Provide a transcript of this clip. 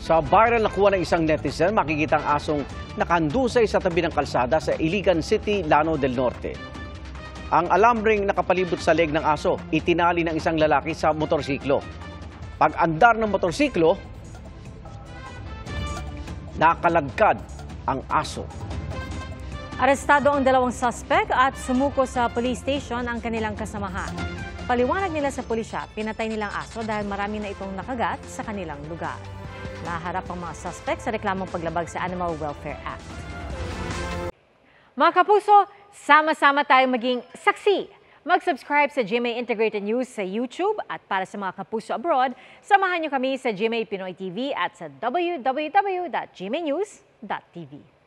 Sa viral na kuha ng isang netizen, makikita ang asong nakandusay sa tabi ng kalsada sa Iligan City, Lano del Norte. Ang alambring nakapalibot sa leg ng aso, itinali ng isang lalaki sa motorsiklo. Pag-andar ng motorsiklo, nakaladkad ang aso. Arestado ang dalawang suspect at sumuko sa police station ang kanilang kasamahan. Paliwanag nila sa pulisya, pinatay nilang aso dahil marami na itong nakagat sa kanilang lugar. Naharap ang mga suspect sa reklamong paglabag sa Animal Welfare Act. Mga kapuso, sama-sama tayong maging saksi. Mag-subscribe sa GMA Integrated News sa YouTube at para sa mga kapuso abroad, samahan niyo kami sa GMA Pinoy TV at sa www.gmanews.tv.